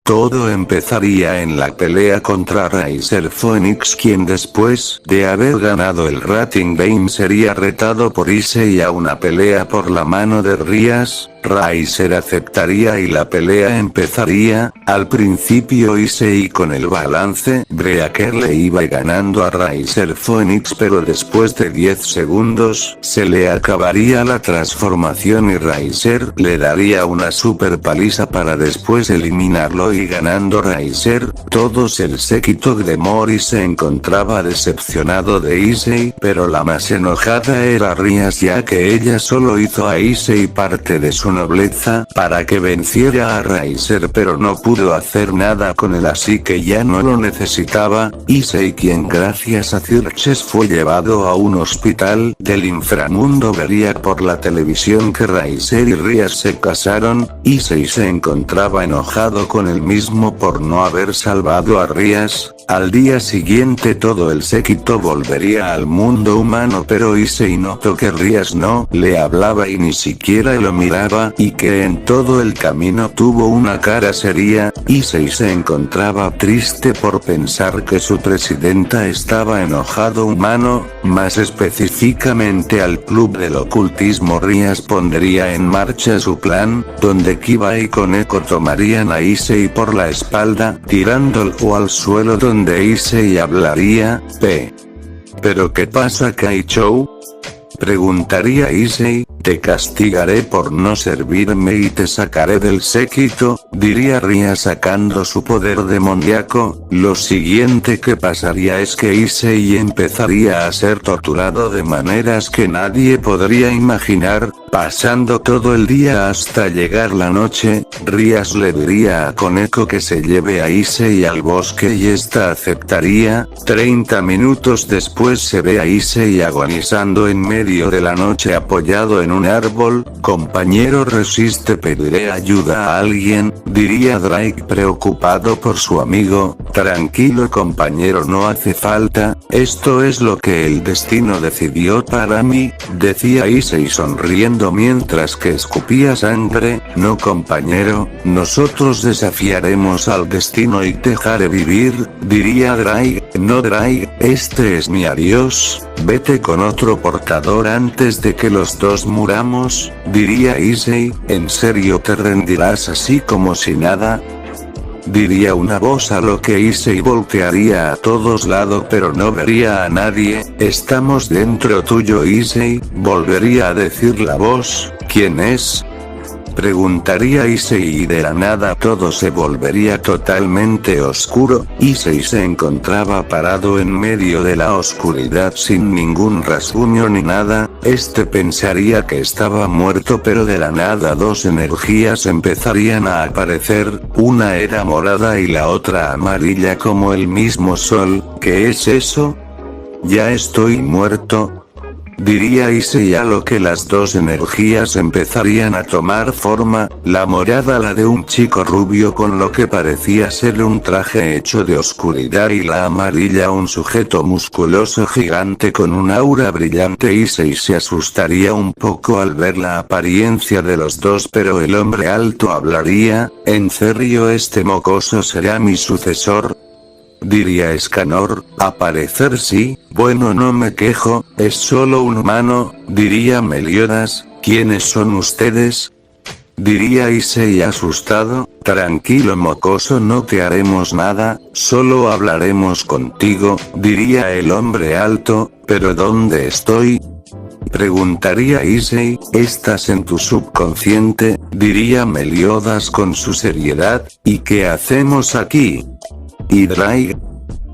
Todo empezaría en la pelea contra Riser Phoenix, quien después de haber ganado el Rating Game sería retado por Issei a una pelea por la mano de Rias. Riser aceptaría y la pelea empezaría. Al principio Issei con el balance Breaker le iba ganando a Riser Phoenix, pero después de 10 segundos se le acabaría la transformación y Riser le daría una super paliza para después eliminarlo y ganando Riser. Todos el séquito de Mori se encontraba decepcionado de Issei, pero la más enojada era Rias, ya que ella solo hizo a Issei parte de su nobleza para que venciera a Riser, pero no pudo hacer nada con él, así que ya no lo necesitaba. Issei, quien gracias a Xerxes fue llevado a un hospital del inframundo, vería por la televisión que Riser y Rias se casaron. Issei se encontraba enojado con él mismo por no haber salvado a Rias. Al día siguiente todo el séquito volvería al mundo humano, pero Issei notó que Rias no le hablaba y ni siquiera lo miraba, y que en todo el camino tuvo una cara seria. Issei se encontraba triste por pensar que su presidenta estaba enojado humano, más específicamente al club del ocultismo. Rias pondría en marcha su plan, donde Kiba y Koneko tomarían a Issei por la espalda, tirándolo al suelo, donde Issei hablaría. ¿Pero qué pasa, Kaichou? Preguntaría Issei. Te castigaré por no servirme y te sacaré del séquito, diría Rias sacando su poder demoníaco. Lo siguiente que pasaría es que Issei empezaría a ser torturado de maneras que nadie podría imaginar, pasando todo el día hasta llegar la noche. Rias le diría a Koneko que se lleve a Issei al bosque y esta aceptaría. 30 minutos después se ve a Issei agonizando en medio de la noche apoyado en un árbol. Compañero, resiste, pediré ayuda a alguien, diría Drake preocupado por su amigo. Tranquilo compañero, no hace falta, esto es lo que el destino decidió para mí, decía Issei sonriendo mientras que escupía sangre. No compañero, nosotros desafiaremos al destino y te dejaré vivir, diría Drake. No Drake, este es mi adiós, vete con otro portador antes de que los dos muramos, diría Issei. ¿En serio te rendirás así como si nada? Diría una voz, a lo que Issei voltearía a todos lados pero no vería a nadie. Estamos dentro tuyo Issei, volvería a decir la voz. ¿Quién es? Preguntaría Issei y de la nada todo se volvería totalmente oscuro. Issei se encontraba parado en medio de la oscuridad sin ningún rasguño ni nada. Pensaría que estaba muerto, pero de la nada dos energías empezarían a aparecer, una era morada y la otra amarilla como el mismo sol. ¿Qué es eso? Ya estoy muerto, diría Issei, a lo que las dos energías empezarían a tomar forma. La morada la de un chico rubio con lo que parecía ser un traje hecho de oscuridad y la amarilla un sujeto musculoso gigante con un aura brillante. Issei se asustaría un poco al ver la apariencia de los dos, pero el hombre alto hablaría. ¿En serio este mocoso será mi sucesor?, diría Escanor. A parecer sí, bueno no me quejo, es solo un humano, diría Meliodas. ¿Quiénes son ustedes?, diría Issei asustado. Tranquilo mocoso, no te haremos nada, solo hablaremos contigo, diría el hombre alto. ¿Pero dónde estoy?, preguntaría Issei. Estás en tu subconsciente, diría Meliodas con su seriedad. ¿Y qué hacemos aquí?, ¿y Drake?,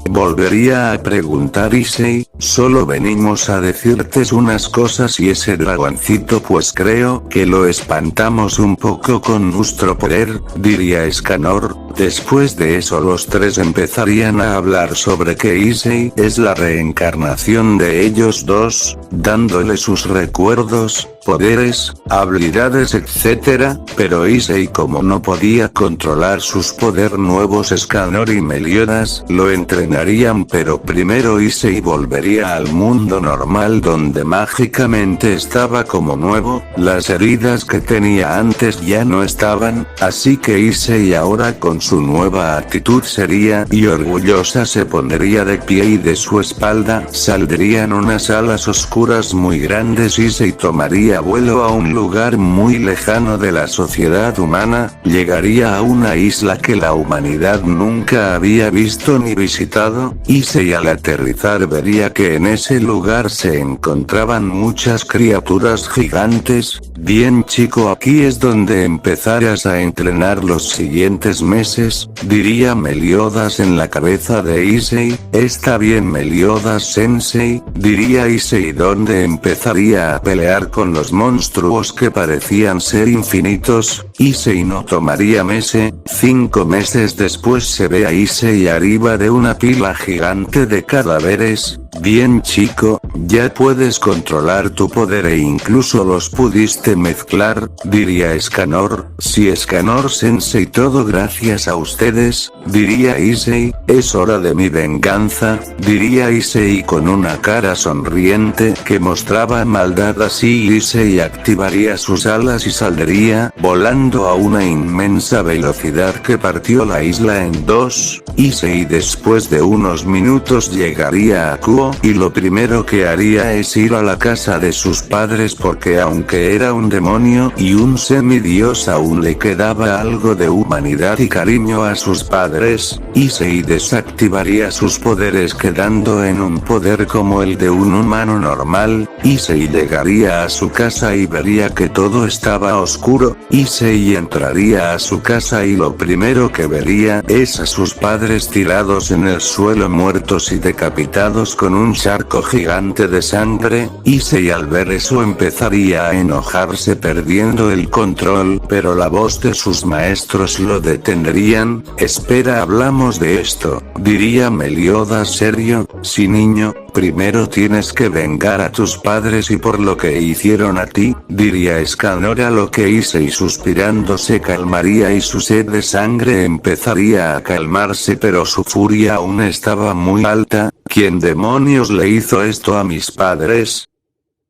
volvería a preguntar Issei. Solo venimos a decirte unas cosas y ese dragoncito pues creo que lo espantamos un poco con nuestro poder, diría Escanor. Después de eso los tres empezarían a hablar sobre que Issei es la reencarnación de ellos dos, dándole sus recuerdos, poderes, habilidades etc. Pero Issei, como no podía controlar sus poderes nuevos, Escanor y Meliodas lo entrenarían, pero primero Issei volvería al mundo normal donde mágicamente estaba como nuevo. Las heridas que tenía antes ya no estaban, así que Issei ahora con su nueva actitud seria y orgullosa se pondría de pie y de su espalda saldrían unas alas oscuras muy grandes y se tomaría vuelo a un lugar muy lejano de la sociedad humana, llegaría a una isla que la humanidad nunca había visto ni visitado, y al aterrizar vería que en ese lugar se encontraban muchas criaturas gigantes. Bien chico, aquí es donde empezarás a entrenar los siguientes meses, diría Meliodas en la cabeza de Issei. Está bien Meliodas sensei, diría Issei, donde empezaría a pelear con los monstruos que parecían ser infinitos. Issei no tomaría meses. 5 meses después se ve a Issei arriba de una pila gigante de cadáveres. Bien chico, ya puedes controlar tu poder e incluso los pudiste mezclar, diría Escanor. Sí Escanor sensei, todo gracias a ustedes, diría Issei. Es hora de mi venganza, diría Issei con una cara sonriente que mostraba maldad. Así Issei activaría sus alas y saldría volando a una inmensa velocidad que partió la isla en dos. Issei después de unos minutos llegaría a Kuo y lo primero que haría es ir a la casa de sus padres, porque aunque era un demonio y un semidios aún le quedaba algo de humanidad y cariño a sus padres. Issei desactivaría sus poderes quedando en un poder como el de un humano normal. Issei llegaría a su casa y vería que todo estaba oscuro. Issei entraría a su casa y lo primero que vería es a sus padres tirados en el suelo muertos y decapitados con un charco gigante de sangre. Issei al ver eso empezaría a enojarse perdiendo el control, pero la voz de sus maestros lo detendrían. Espera, hablamos de esto, diría Meliodas serio. Sí niño, primero tienes que vengar a tus padres y por lo que hicieron a ti, diría Escanor, a lo que Issei suspirando se calmaría y su sed de sangre empezaría a calmarse, pero su furia aún estaba muy alta. ¿Quién demonios le hizo esto a mis padres?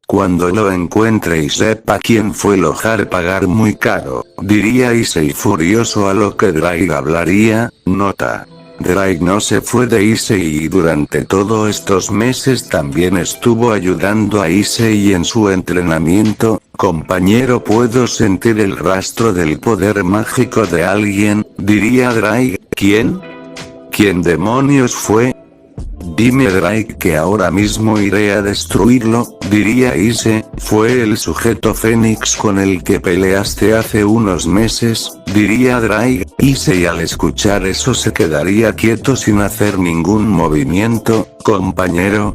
Cuando lo encuentre y sepa quién fue, lo haré pagar muy caro, diría Issei furioso, a lo que Drake hablaría. Nota: Drake no se fue de Issei y durante todos estos meses también estuvo ayudando a Issei en su entrenamiento. Compañero, puedo sentir el rastro del poder mágico de alguien, diría Drake. ¿Quién? ¿Quién demonios fue? Dime Drake que ahora mismo iré a destruirlo, diría Issei. Fue el sujeto Fénix con el que peleaste hace unos meses, diría Drake. Issei al escuchar eso se quedaría quieto sin hacer ningún movimiento. Compañero,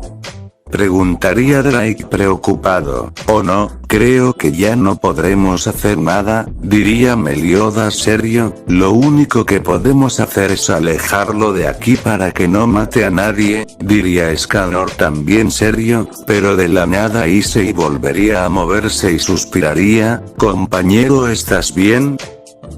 preguntaría Drake preocupado. Oh no, creo que ya no podremos hacer nada, diría Meliodas serio. Lo único que podemos hacer es alejarlo de aquí para que no mate a nadie, diría Escanor también serio. Pero de la nada Issei volvería a moverse y suspiraría. Compañero, ¿estás bien?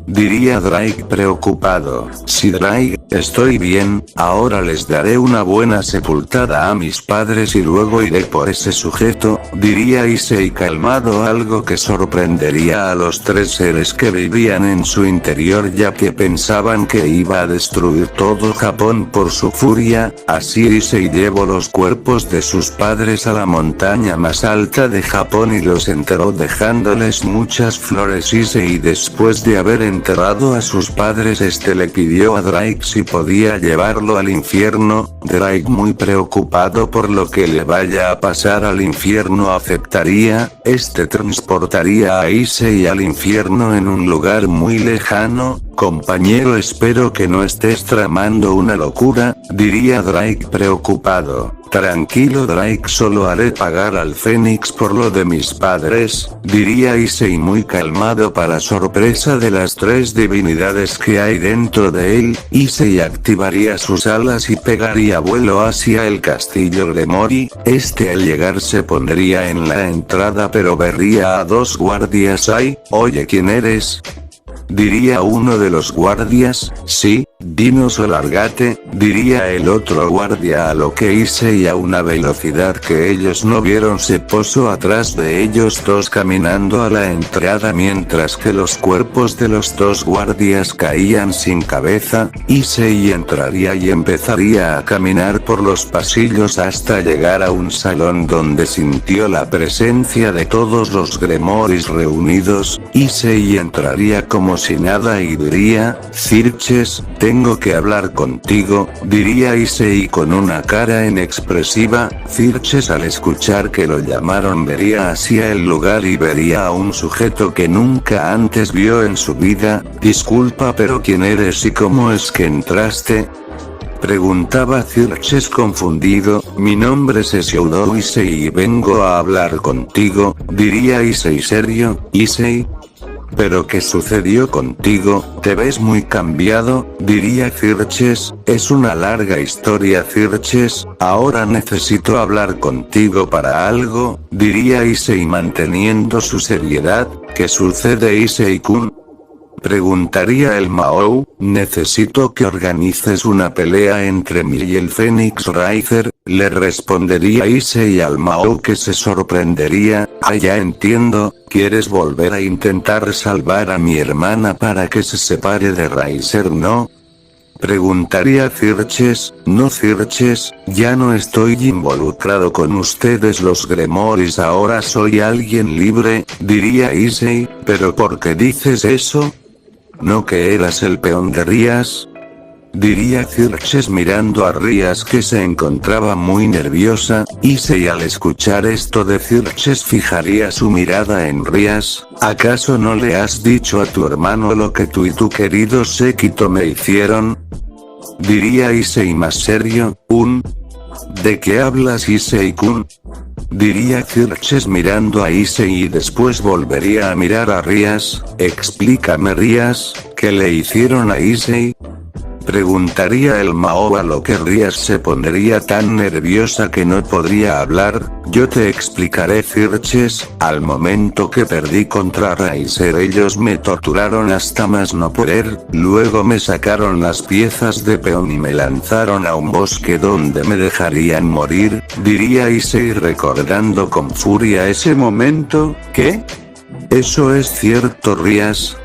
Diría Drake preocupado. Sí Drake, estoy bien, ahora les daré una buena sepultada a mis padres y luego iré por ese sujeto, diría Issei calmado, algo que sorprendería a los 3 seres que vivían en su interior, ya que pensaban que iba a destruir todo Japón por su furia. Así Issei llevó los cuerpos de sus padres a la montaña más alta de Japón y los enterró dejándoles muchas flores. Issei, después de haber enterrado a sus padres, le pidió a Drake si podía llevarlo al infierno. Drake, muy preocupado por lo que le vaya a pasar al infierno, aceptaría. Transportaría a Issei al infierno en un lugar muy lejano. Compañero, espero que no estés tramando una locura, diría Drake preocupado. Tranquilo Drake, solo haré pagar al Fénix por lo de mis padres, diría Issei muy calmado para sorpresa de las 3 divinidades que hay dentro de él. Issei activaría sus alas y pegaría vuelo hacia el castillo de Mori. Al llegar se pondría en la entrada, pero vería a 2 guardias ahí. Oye, ¿quién eres? diría uno de los guardias. Sí, dinos o lárgate, diría el otro guardia, a lo que Issei a una velocidad que ellos no vieron se posó atrás de ellos dos caminando a la entrada mientras que los cuerpos de los dos guardias caían sin cabeza. Issei entraría y empezaría a caminar por los pasillos hasta llegar a un salón donde sintió la presencia de todos los Gremoris reunidos. Issei entraría como si nada y diría: Cirches, tengo que hablar contigo, diría Issei con una cara inexpresiva. Cirches al escuchar que lo llamaron vería hacia el lugar y vería a un sujeto que nunca antes vio en su vida. Disculpa, pero ¿quién eres y cómo es que entraste?, preguntaba Cirches confundido. Mi nombre es Shoudo Issei y vengo a hablar contigo, diría Issei serio. Issei, ¿pero qué sucedió contigo? Te ves muy cambiado, diría Cirches. Es una larga historia, Cirches, ahora necesito hablar contigo para algo, diría Issei manteniendo su seriedad. ¿Qué sucede, Issei-kun?, preguntaría el Mahou. Necesito que organices una pelea entre mí y el Phoenix Rider, le respondería Issei al Mahou, que se sorprendería. Ah, ya entiendo, ¿quieres volver a intentar salvar a mi hermana para que se separe de Riser, no?, preguntaría Cirches. No, Cirches, ya no estoy involucrado con ustedes los Gremoris, ahora soy alguien libre, diría Issei. ¿Pero por qué dices eso? ¿No que eras el peón de Rías?, diría Cirches mirando a Rías, que se encontraba muy nerviosa. Issei al escuchar esto de Cirches fijaría su mirada en Rías. ¿Acaso no le has dicho a tu hermano lo que tú y tu querido séquito me hicieron?, diría Issei más serio. ¿De qué hablas, Issei-kun?, diría Cirches mirando a Issei y después volvería a mirar a Rías. Explícame, Rías, ¿qué le hicieron a Issei?, preguntaría el Mahou, a lo que Rías se pondría tan nerviosa que no podría hablar. Yo te explicaré, Cirches. Al momento que perdí contra Riser ellos me torturaron hasta más no poder, luego me sacaron las piezas de peón y me lanzaron a un bosque donde me dejarían morir, diría Issei recordando con furia ese momento. ¿Qué? ¿Eso es cierto, Rías?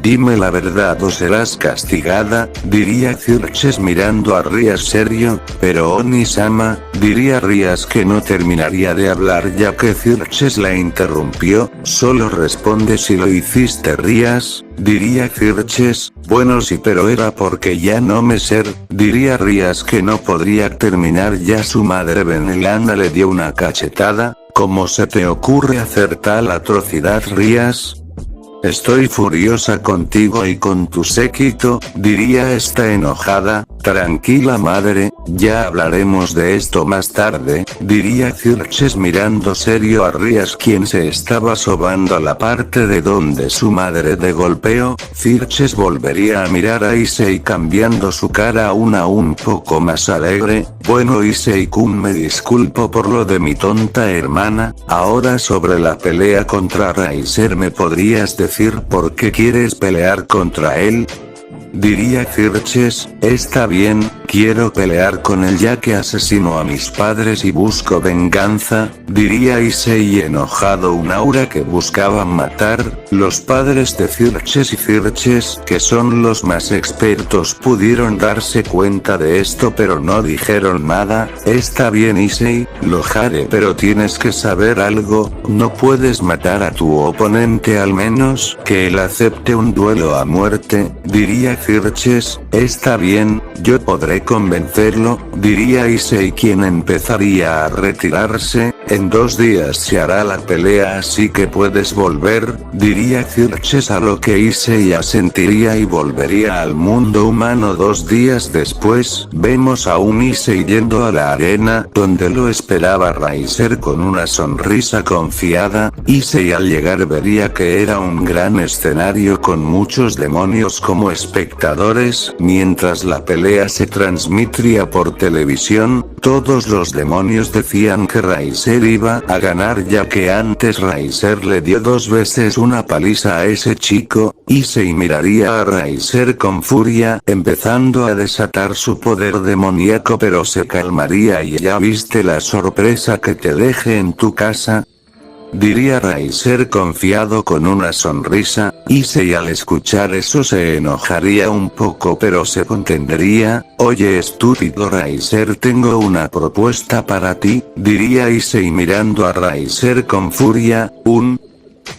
Dime la verdad o serás castigada, diría Cirches mirando a Rías serio. Pero Oni-sama, diría Rías, que no terminaría de hablar ya que Cirches la interrumpió. Solo responde si lo hiciste, Rías, diría Cirches. Bueno, sí, pero era porque ya no me ser, diría Rías, que no podría terminar ya. Su madre Benelana le dio una cachetada. ¿Cómo se te ocurre hacer tal atrocidad, Rías? Estoy furiosa contigo y con tu séquito, diría esta enojada. Tranquila, madre, ya hablaremos de esto más tarde, diría Cirches mirando serio a Rías, quien se estaba sobando a la parte de donde su madre de golpeó. Cirches volvería a mirar a Issei cambiando su cara a una un poco más alegre. Bueno, Issei-kun, me disculpo por lo de mi tonta hermana. Ahora sobre la pelea contra Riser, ¿me podrías decir por qué quieres pelear contra él?, diría Cirches. Está bien, quiero pelear con él ya que asesinó a mis padres y busco venganza, diría Issei enojado. Un aura que buscaba matar. Los padres de Cirches y Cirches, que son los más expertos, pudieron darse cuenta de esto pero no dijeron nada. Está bien, Issei, lo haré, pero tienes que saber algo, no puedes matar a tu oponente, al menos que él acepte un duelo a muerte, diría Cirches. Está bien, yo podré convencerlo, diría Issei, quien empezaría a retirarse. En 2 días se hará la pelea, así que puedes volver, diría Cirches, a lo que Issei asentiría y volvería al mundo humano. 2 días después, vemos a un Issei yendo a la arena, donde lo esperaba Riser con una sonrisa confiada. Issei al llegar vería que era un gran escenario con muchos demonios como espectadores, mientras la pelea se transmitiría por televisión. Todos los demonios decían que Riser iba a ganar, ya que antes Riser le dio 2 veces una paliza a ese chico. Issei miraría a Riser con furia, empezando a desatar su poder demoníaco, pero se calmaría. ¿Y ya viste la sorpresa que te dejé en tu casa?, diría Riser confiado con una sonrisa. Issei al escuchar eso se enojaría un poco, pero se contendría. Oye estúpido Riser, tengo una propuesta para ti, diría Issei mirando a Riser con furia.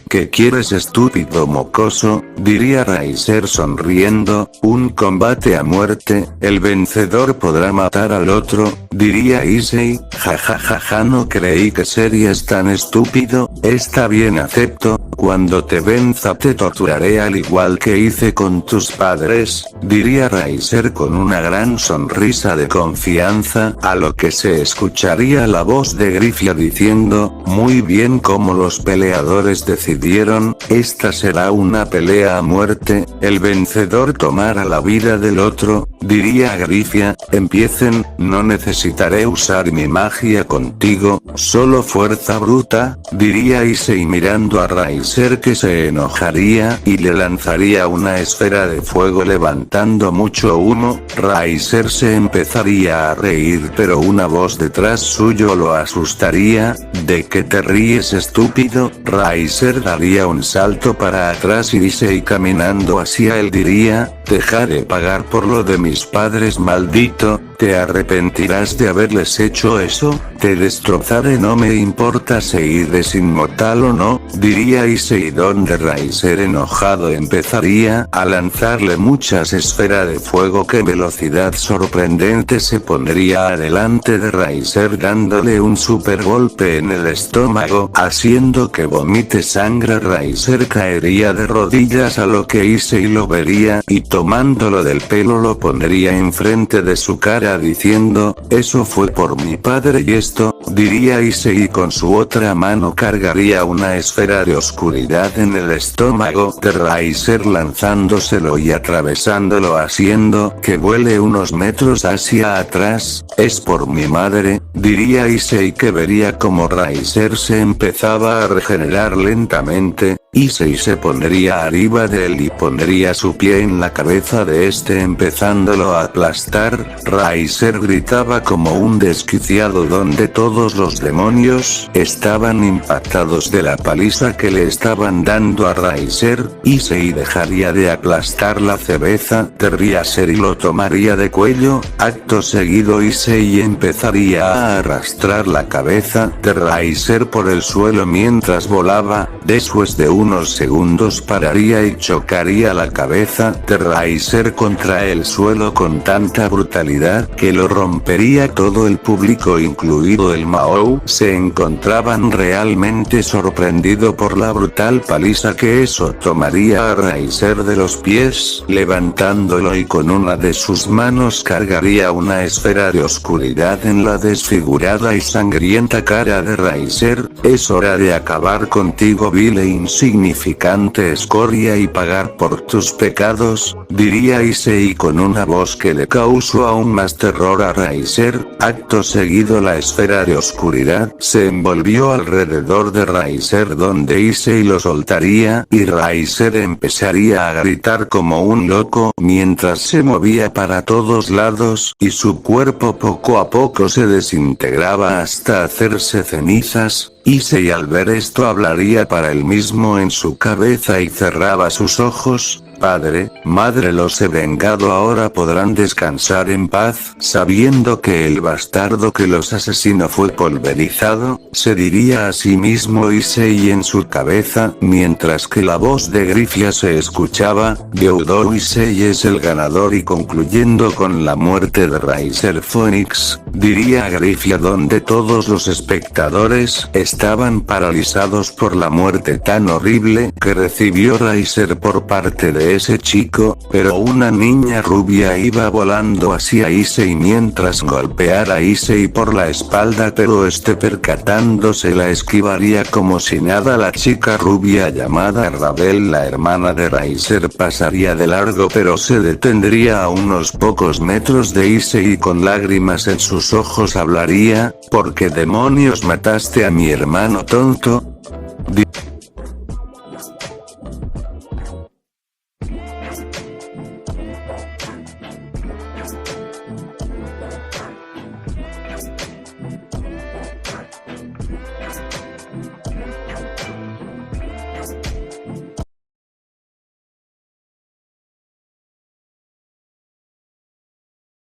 ¿Qué quieres estúpido mocoso?, diría Riser sonriendo. Un combate a muerte, el vencedor podrá matar al otro, diría Issei. Jajajaja, no creí que serías tan estúpido. Está bien, acepto. Cuando te venza te torturaré al igual que hice con tus padres, diría Riser con una gran sonrisa de confianza, a lo que se escucharía la voz de Grifia diciendo, muy bien, como los peleadores decidieron, esta será una pelea a muerte, el vencedor tomará la vida del otro, diría Grifia. Empiecen, no necesitaré usar mi magia contigo, solo fuerza bruta, diría Issei mirando a Riser que se enojaría y le lanzaría una esfera de fuego levantando mucho humo. Riser se empezaría a reír, pero una voz detrás suyo lo asustaría. ¿De qué te ríes estúpido? Riser daría un salto para atrás y Issei caminando hacia él diría, dejaré pagar por lo de mis padres, maldito. ¿Te arrepentirás de haberles hecho eso? Te destrozaré, no me importa si eres inmortal o no, diría Issei, donde Riser enojado empezaría a lanzarle muchas esferas de fuego que velocidad sorprendente se pondría adelante de Riser dándole un super golpe en el estómago, haciendo que vomite sangre. Riser caería de rodillas, a lo que Issei lo vería y tomándolo del pelo lo pondría enfrente de su cara diciendo, eso fue por mi padre y esto, diría Issei, y con su otra mano cargaría una esfera de oscuridad en el estómago de Riser lanzándoselo y atravesándolo haciendo que vuele unos metros hacia atrás. Es por mi madre, diría Issei, que vería como Riser se empezaba a regenerar lentamente. Issei se pondría arriba de él y pondría su pie en la cabeza de este empezándolo a aplastar. Riser gritaba como un desquiciado, donde todos los demonios estaban impactados de la paliza que le estaban dando a Riser. Issei dejaría de aplastar la cabeza de Riser y lo tomaría de cuello. Acto seguido Issei empezaría a arrastrar la cabeza de Riser por el suelo mientras volaba. Después de unos segundos pararía y chocaría la cabeza de Riser contra el suelo con tanta brutalidad que lo rompería. Todo el público, incluido el Mahou, se encontraban realmente sorprendido por la brutal paliza que eso tomaría a Riser de los pies, levantándolo, y con una de sus manos cargaría una esfera de oscuridad en la desfigurada y sangrienta cara de Riser. Es hora de acabar contigo, vil e insignificante escoria, y pagar por tus pecados, diría Issei con una voz que le causó aún más terror a Riser. Acto seguido la esfera de oscuridad se envolvió alrededor de Riser, donde Issei lo soltaría y Riser empezaría a gritar como un loco mientras se movía para todos lados y su cuerpo poco a poco se desintegraba hasta hacerse cenizas. Issei al ver esto hablaría para él mismo en su cabeza y cerraba sus ojos. Padre, madre, los he vengado, ahora podrán descansar en paz, sabiendo que el bastardo que los asesinó fue pulverizado, se diría a sí mismo Issei en su cabeza, mientras que la voz de Grifia se escuchaba. Gyoudo Issei es el ganador, y concluyendo con la muerte de Riser Phoenix, diría Grifia, donde todos los espectadores estaban paralizados por la muerte tan horrible que recibió Riser por parte de de ese chico, pero una niña rubia iba volando hacia Issei mientras golpeara a Issei por la espalda, pero percatándose la esquivaría como si nada. La chica rubia llamada Ravel, la hermana de Riser, pasaría de largo pero se detendría a unos pocos metros de Issei y con lágrimas en sus ojos hablaría: ¿por qué demonios mataste a mi hermano tonto?